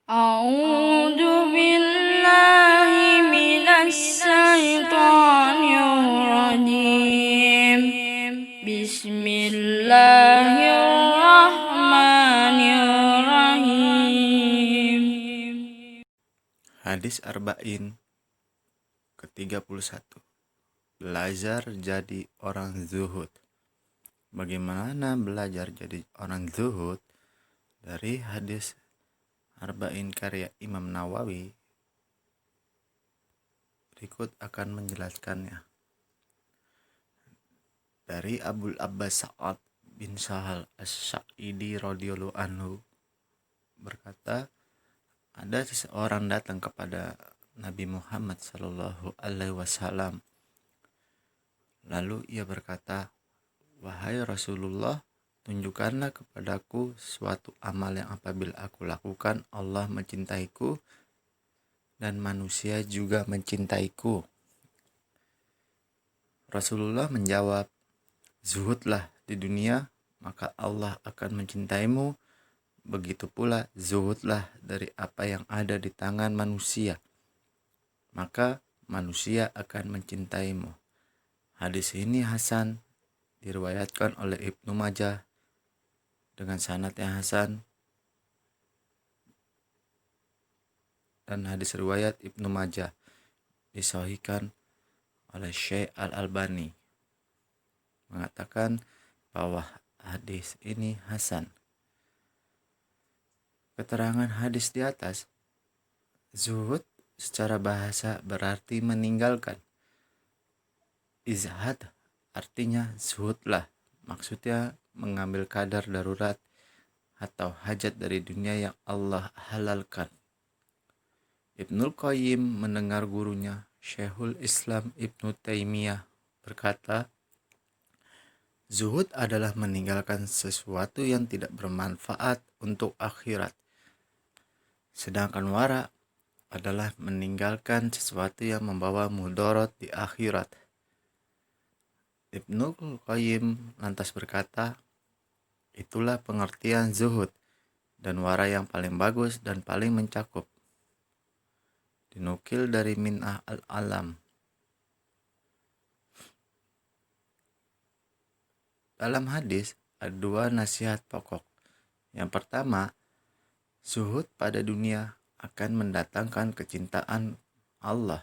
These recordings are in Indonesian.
أعوذ بالله من الشيطان الرجيم بسم الله الرحمن الرحيم. Hadis Arba'in ke-31. Belajar jadi orang zuhud. Bagaimana belajar jadi orang zuhud? Dari hadis Arba'in karya Imam Nawawi, berikut akan menjelaskannya. Dari Abul Abbas Sa'ad bin Sahal As-Sa'idi radhiyallahu anhu berkata, ada seseorang datang kepada Nabi Muhammad sallallahu alaihi wasallam. Lalu ia berkata, "Wahai Rasulullah, tunjukkanlah kepadaku suatu amal yang apabila aku lakukan, Allah mencintaiku dan manusia juga mencintaiku." Rasulullah menjawab, "Zuhudlah di dunia, maka Allah akan mencintaimu. Begitu pula zuhudlah dari apa yang ada di tangan manusia, maka manusia akan mencintaimu." Hadis ini hasan, diriwayatkan oleh Ibnu Majah dengan sanad yang hasan, dan hadis riwayat Ibnu Majah disahihkan oleh Syekh Al-Albani, mengatakan bahwa hadis ini hasan. Keterangan hadis di atas, zuhud secara bahasa berarti meninggalkan. Izhad artinya zuhudlah, maksudnya mengambil kadar darurat atau hajat dari dunia yang Allah halalkan. Ibnul Qayyim mendengar gurunya Syekhul Islam Ibnu Taimiyah berkata, zuhud adalah meninggalkan sesuatu yang tidak bermanfaat untuk akhirat. Sedangkan wara adalah meninggalkan sesuatu yang membawa mudarat di akhirat. Ibnul Qayyim lantas berkata, itulah pengertian zuhud dan wara yang paling bagus dan paling mencakup. Dinukil dari Min'ah al-Alam. Dalam hadis ada dua nasihat pokok. Yang pertama, zuhud pada dunia akan mendatangkan kecintaan Allah.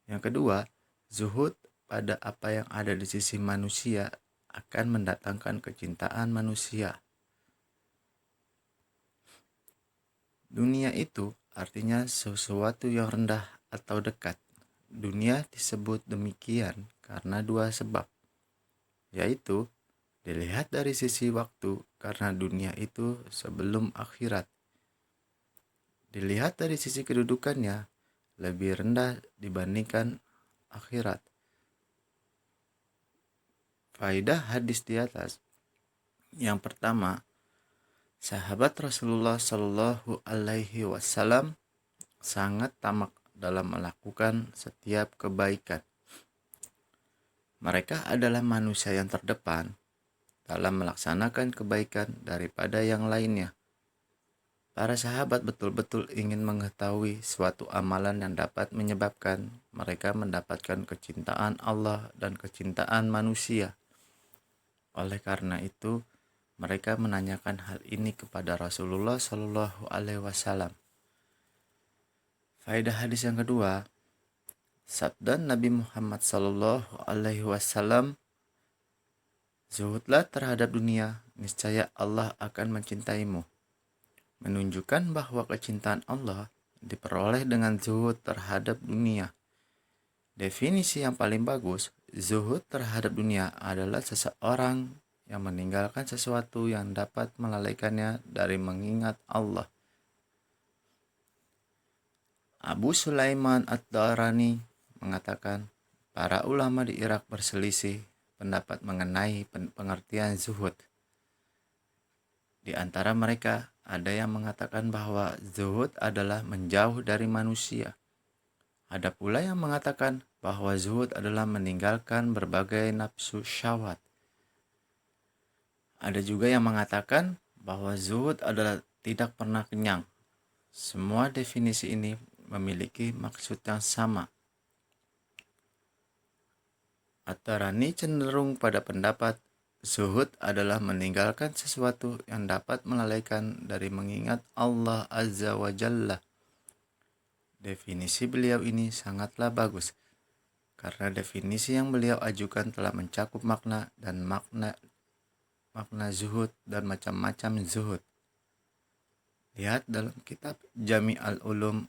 Yang kedua, zuhud pada apa yang ada di sisi manusia akan mendatangkan kecintaan manusia. Dunia itu artinya sesuatu yang rendah atau dekat. Dunia disebut demikian karena dua sebab, yaitu dilihat dari sisi waktu karena dunia itu sebelum akhirat. Dilihat dari sisi kedudukannya lebih rendah dibandingkan akhirat. Faedah hadis di atas. Yang pertama, sahabat Rasulullah Shallallahu Alaihi Wasallam sangat tamak dalam melakukan setiap kebaikan. Mereka adalah manusia yang terdepan dalam melaksanakan kebaikan daripada yang lainnya. Para sahabat betul-betul ingin mengetahui suatu amalan yang dapat menyebabkan mereka mendapatkan kecintaan Allah dan kecintaan manusia. Oleh karena itu, mereka menanyakan hal ini kepada Rasulullah Shallallahu Alaihi Wasallam. Faedah hadis yang kedua, sabda Nabi Muhammad Shallallahu Alaihi Wasallam, zuhudlah terhadap dunia, niscaya Allah akan mencintaimu. Menunjukkan bahwa kecintaan Allah diperoleh dengan zuhud terhadap dunia. Definisi yang paling bagus, zuhud terhadap dunia adalah seseorang yang meninggalkan sesuatu yang dapat melalaikannya dari mengingat Allah. Abu Sulaiman Ad-Darani mengatakan, para ulama di Irak berselisih pendapat mengenai pengertian zuhud. Di antara mereka, ada yang mengatakan bahwa zuhud adalah menjauh dari manusia. Ada pula yang mengatakan bahwa zuhud adalah meninggalkan berbagai nafsu syahwat. Ada juga yang mengatakan bahwa zuhud adalah tidak pernah kenyang. Semua definisi ini memiliki maksud yang sama. At-Tarani cenderung pada pendapat zuhud adalah meninggalkan sesuatu yang dapat melalaikan dari mengingat Allah Azza wa Jalla. Definisi beliau ini sangatlah bagus, karena definisi yang beliau ajukan telah mencakup makna zuhud dan macam-macam zuhud. Lihat dalam kitab Jami' al-Ulum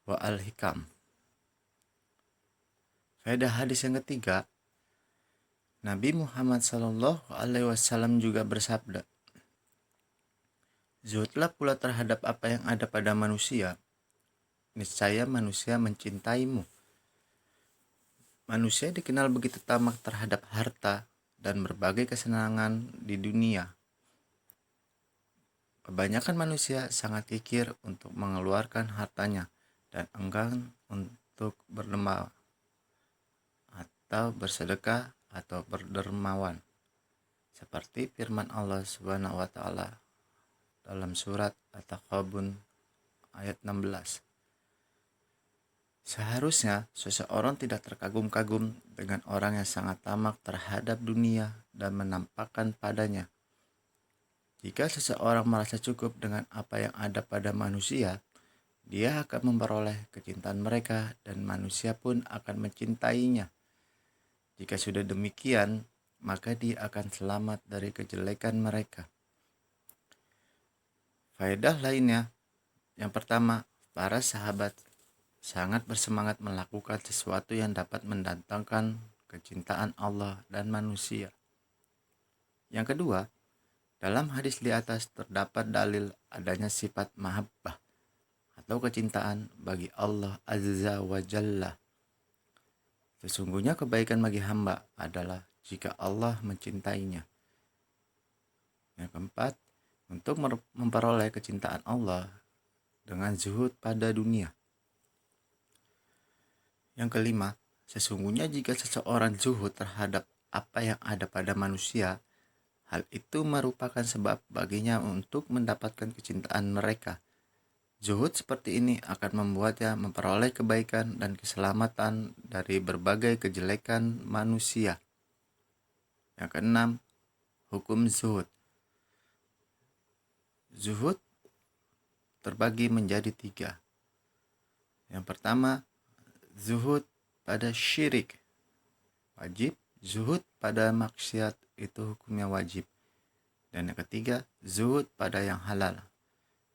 wa al-Hikam. Faedah hadis yang ketiga, Nabi Muhammad SAW juga bersabda, zuhudlah pula terhadap apa yang ada pada manusia, niscaya manusia mencintaimu. Manusia dikenal begitu tamak terhadap harta dan berbagai kesenangan di dunia. Kebanyakan manusia sangat kikir untuk mengeluarkan hartanya dan enggan untuk berderma atau bersedekah atau berdermawan. Seperti firman Allah Subhanahu wa taala dalam surat At-Taghabun ayat 16. Seharusnya seseorang tidak terkagum-kagum dengan orang yang sangat tamak terhadap dunia dan menampakkan padanya. Jika seseorang merasa cukup dengan apa yang ada pada manusia, dia akan memperoleh kecintaan mereka dan manusia pun akan mencintainya. Jika sudah demikian, maka dia akan selamat dari kejelekan mereka. Faedah lainnya, yang pertama, para sahabat sangat bersemangat melakukan sesuatu yang dapat mendatangkan kecintaan Allah dan manusia. Yang kedua, dalam hadis di atas terdapat dalil adanya sifat mahabbah atau kecintaan bagi Allah Azza wa Jalla. Sesungguhnya kebaikan bagi hamba adalah jika Allah mencintainya. Yang keempat, untuk memperoleh kecintaan Allah dengan zuhud pada dunia. Yang kelima, sesungguhnya jika seseorang zuhud terhadap apa yang ada pada manusia, hal itu merupakan sebab baginya untuk mendapatkan kecintaan mereka. Zuhud seperti ini akan membuatnya memperoleh kebaikan dan keselamatan dari berbagai kejelekan manusia. Yang keenam, hukum zuhud. Zuhud terbagi menjadi 3. Yang pertama, zuhud pada syirik, wajib. Zuhud pada maksiat, itu hukumnya wajib. Dan yang ketiga, zuhud pada yang halal,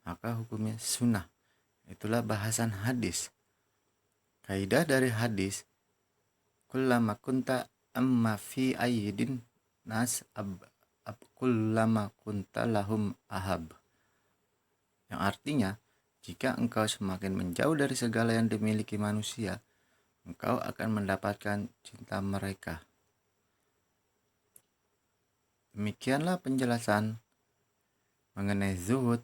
maka hukumnya sunnah. Itulah bahasan hadis. Kaidah dari hadis, kullama kunta amma fi ayyidin nas kullama kunta lahum ahab. Yang artinya, jika engkau semakin menjauh dari segala yang dimiliki manusia, engkau akan mendapatkan cinta mereka. Demikianlah penjelasan mengenai zuhud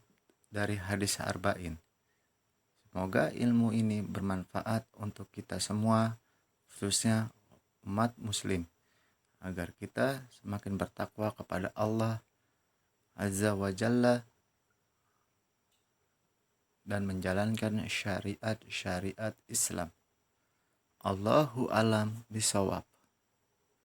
dari hadis Arba'in. Semoga ilmu ini bermanfaat untuk kita semua, khususnya umat muslim, agar kita semakin bertakwa kepada Allah Azza wa Jalla dan menjalankan syariat-syariat Islam. Allahu alam bisawab.